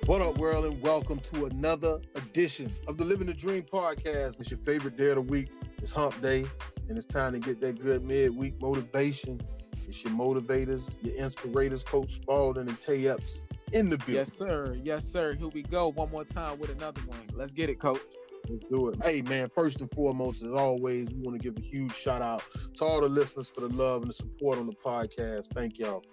What up, world, and welcome to another edition of the Living the Dream podcast. It's your favorite day of the week. It's hump day, and it's time to get that good midweek motivation. It's your motivators, your inspirators, Coach Spaulding and Tay in the building. Yes, sir. Yes, sir. Here we go. One more time with another one. Let's get it, Coach. Let's do it. Hey, man, first and foremost, as always, we want to give a huge shout out to all the listeners for the love and the support on the podcast. Thank y'all.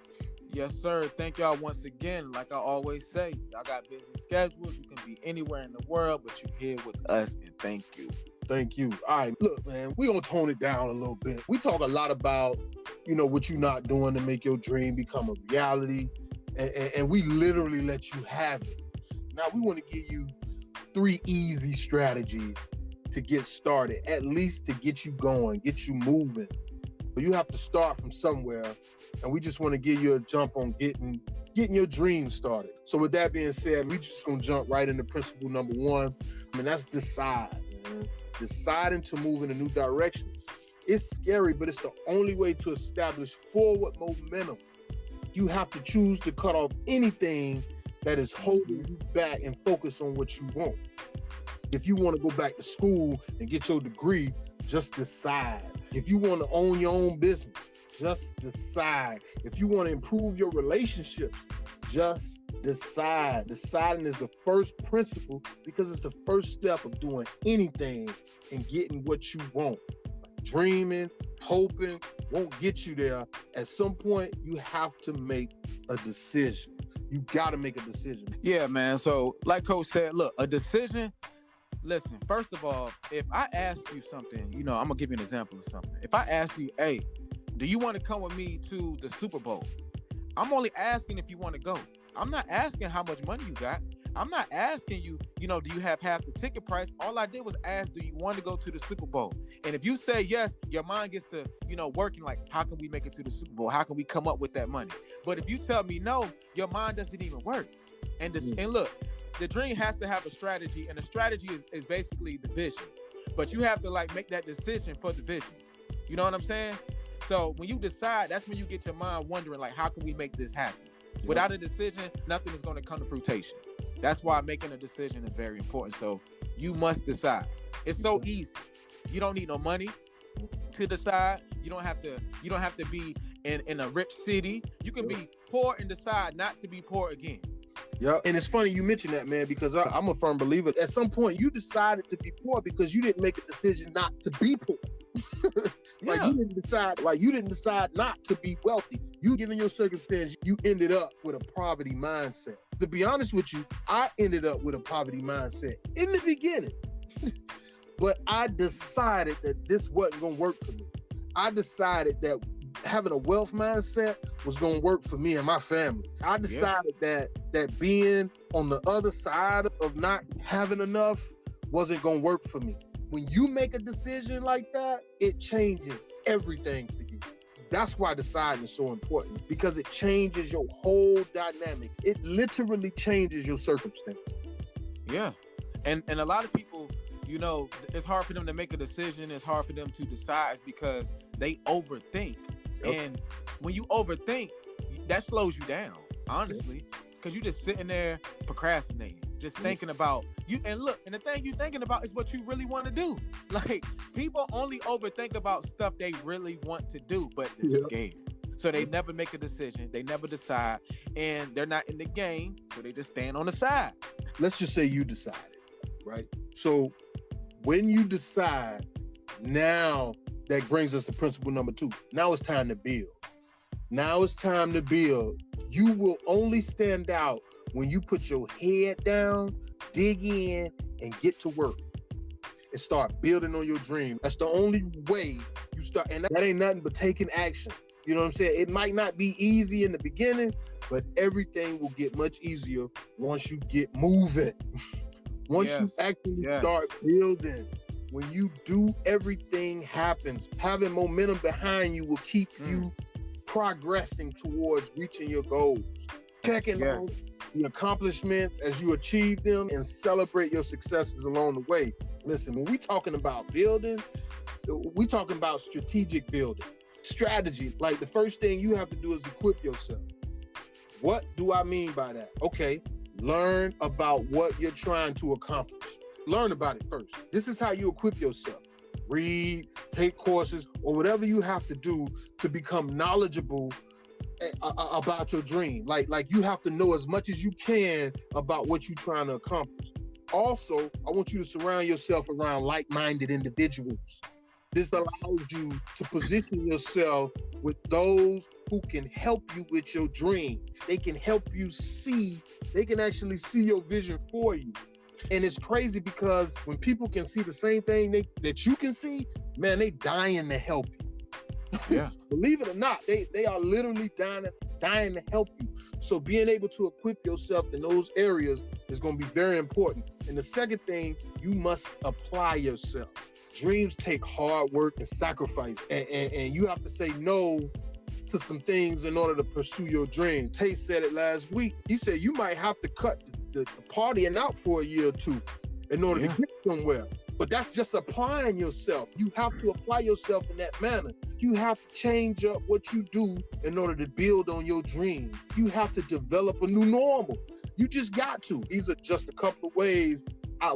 Yes, sir. Thank y'all once again. Like I always say, y'all got busy schedules. You can be anywhere in the world, but you're here with us, and thank you. Thank you. All right, look, man, we're going to tone it down a little bit. We talk a lot about, what you're not doing to make your dream become a reality, and we literally let you have it. Now, we want to give you 3 easy strategies to get started, at least to get you going, get you moving. But you have to start from somewhere, and we just want to give you a jump on getting your dream started. So with that being said, we just going to jump right into principle number 1, and that's decide, man. Deciding to move in a new direction. It's scary, but it's the only way to establish forward momentum. You have to choose to cut off anything that is holding you back and focus on what you want. If you want to go back to school and get your degree, just decide. If you want to own your own business, just decide. If you want to improve your relationships, just decide. Deciding is the first principle because it's the first step of doing anything and getting what you want. Dreaming, hoping won't get you there. At some point, you have to make a decision. You got to make a decision. Yeah, man. So like Coach said, look, a decision. Listen, first of all, if I ask you something, I'm going to give you an example of something. If I ask you, hey, do you want to come with me to the Super Bowl? I'm only asking if you want to go. I'm not asking how much money you got. I'm not asking you, do you have half the ticket price? All I did was ask, do you want to go to the Super Bowl? And if you say yes, your mind gets to, working like, how can we make it to the Super Bowl? How can we come up with that money? But if you tell me no, your mind doesn't even work. And look, the dream has to have a strategy, and the strategy is basically the vision. But you have to make that decision for the vision. You know what I'm saying? So when you decide, that's when you get your mind wondering, how can we make this happen? Yep. Without a decision, nothing is going to come to fruition. That's why making a decision is very important. So you must decide. It's so easy. You don't need no money to decide. You don't have to be in a rich city. You can be poor and decide not to be poor again. Yeah, and it's funny you mentioned that, man, because I'm a firm believer. At some point, you decided to be poor because you didn't make a decision not to be poor. You didn't decide not to be wealthy. You, given your circumstance, you ended up with a poverty mindset. To be honest with you, I ended up with a poverty mindset in the beginning. But I decided that this wasn't going to work for me. I decided that having a wealth mindset was going to work for me and my family. I decided that being on the other side of not having enough wasn't going to work for me. When you make a decision like that, it changes everything for you. That's why deciding is so important, because it changes your whole dynamic. It literally changes your circumstance. Yeah. And a lot of people, it's hard for them to make a decision. It's hard for them to decide because they overthink. Yep. And when you overthink, that slows you down, honestly, because you're just sitting there procrastinating, just thinking about you. And look, and the thing you're thinking about is what you really want to do. People only overthink about stuff they really want to do, but they're scared. So they never make a decision. They never decide, and they're not in the game. So they just stand on the side. Let's just say you decided, right? So when you decide, now that brings us to principle number 2. Now it's time to build. You will only stand out when you put your head down, dig in, and get to work. And start building on your dream. That's the only way you start. And that ain't nothing but taking action. You know what I'm saying? It might not be easy in the beginning, but everything will get much easier once you get moving. Once you actually start building. When you do, everything happens. Having momentum behind you will keep you progressing towards reaching your goals. Checking out the accomplishments as you achieve them and celebrate your successes along the way. Listen, when we talking about building, we talking about strategic building. Strategy, the first thing you have to do is equip yourself. What do I mean by that? Okay, Learn about what you're trying to accomplish. Learn about it first. This is how you equip yourself. Read, take courses, or whatever you have to do to become knowledgeable about your dream. Like you have to know as much as you can about what you're trying to accomplish. Also, I want you to surround yourself around like-minded individuals. This allows you to position yourself with those who can help you with your dream. They can help you see, they can actually see your vision for you. And it's crazy because when people can see the same thing that you can see, man, they dying to help you. Yeah. Believe it or not, they are literally dying to help you. So being able to equip yourself in those areas is going to be very important. And the second thing, you must apply yourself. Dreams take hard work and sacrifice, and you have to say no to some things in order to pursue your dream. Tay said it last week. He said you might have to cut the partying out for a year or two in order to get somewhere. But that's just applying yourself. You have to apply yourself in that manner. You have to change up what you do in order to build on your dream. You have to develop a new normal. You just got to. These are just a couple of ways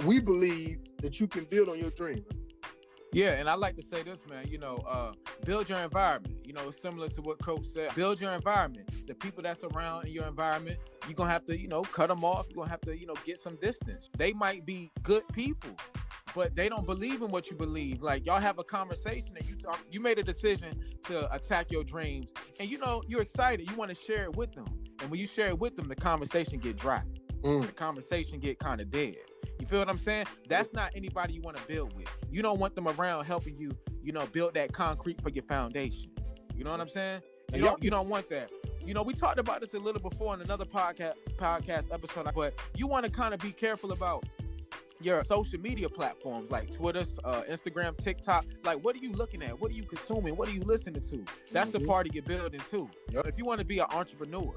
we believe that you can build on your dream. Yeah, and I like to say this, man, build your environment. It's similar to what Coach said. Build your environment. The people that's around in your environment, you're going to have to, cut them off. You're going to have to, get some distance. They might be good people, but they don't believe in what you believe. Like, y'all have a conversation and you made a decision to attack your dreams. And, you're excited. You want to share it with them. And when you share it with them, the conversation get dry. The conversation get kind of dead. You feel what I'm saying? That's not anybody you want to build with. You don't want them around helping you, build that concrete for your foundation. You know what I'm saying? You don't want that. We talked about this a little before in another podcast episode, but you want to kind of be careful about your social media platforms like Twitter, Instagram, TikTok. Like, what are you looking at? What are you consuming? What are you listening to? That's the part of your building too. Yep. If you want to be an entrepreneur,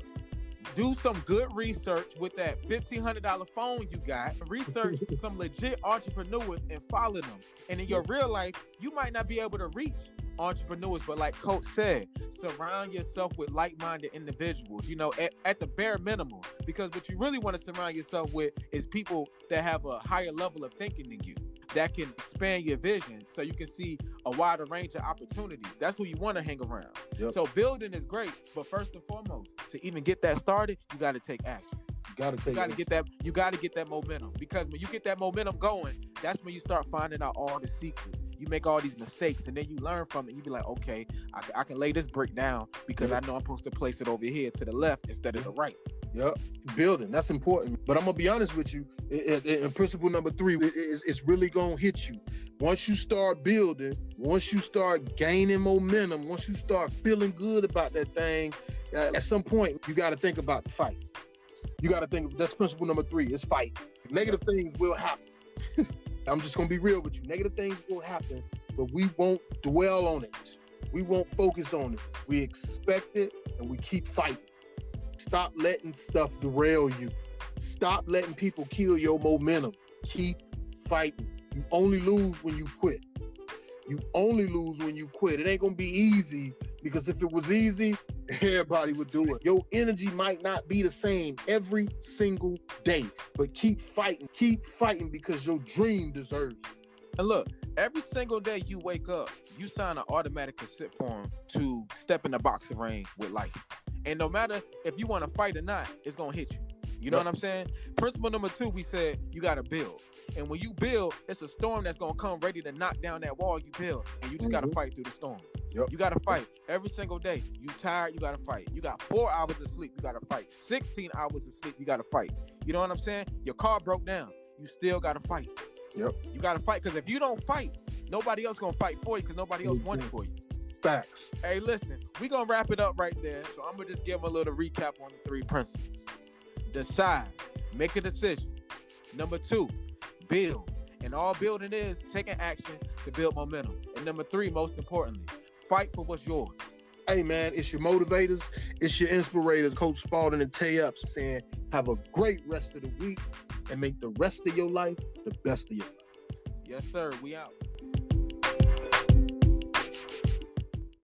do some good research with that $1,500 phone you got. Research some legit entrepreneurs and follow them. And in your real life, you might not be able to reach entrepreneurs, but like Coach said, surround yourself with like-minded individuals, at the bare minimum. Because what you really want to surround yourself with is people that have a higher level of thinking than you, that can expand your vision so you can see a wider range of opportunities. That's who you want to hang around. Yep. So building is great, but first and foremost, to even get that started, you got to take action. You got to get that momentum, because when you get that momentum going, that's when you start finding out all the secrets. You make all these mistakes and then you learn from it. You be like, okay, I can lay this brick down because I know I'm supposed to place it over here to the left instead of the right. Yep, building, that's important. But I'm gonna be honest with you, in principle number 3, it's really gonna hit you. Once you start building, once you start gaining momentum, once you start feeling good about that thing, at some point, you gotta think about the fight. You gotta think, that's principle number 3, is fight. Negative things will happen. I'm just gonna be real with you. Negative things will happen, but we won't dwell on it. We won't focus on it. We expect it and we keep fighting. Stop letting stuff derail you. Stop letting people kill your momentum. Keep fighting. You only lose when you quit. You only lose when you quit. It ain't gonna be easy, because if it was easy, everybody would do it. Your energy might not be the same every single day, but keep fighting. Keep fighting, because your dream deserves it. And look, every single day you wake up, you sign an automatic consent form to step in the boxing ring with life. And no matter if you want to fight or not, it's going to hit you. You know what I'm saying? Principle number 2, we said you got to build. And when you build, it's a storm that's going to come ready to knock down that wall you build. And you just got to fight through the storm. Yep. You got to fight every single day. You tired, you got to fight. You got 4 hours of sleep, you got to fight. 16 hours of sleep, you got to fight. You know what I'm saying? Your car broke down, you still got to fight. Yep. You got to fight, because if you don't fight, nobody else going to fight for you, because nobody else won it for you. Facts. Hey, listen, we're going to wrap it up right there. So I'm going to just give them a little recap on the 3 principles. Decide. Make a decision. Number 2, build. And all building is taking action to build momentum. And number 3, most importantly, fight for what's yours. Hey, man, it's your motivators. It's your inspirators, Coach Spaulding and Tay saying, have a great rest of the week and make the rest of your life the best of your life. Yes, sir. We out.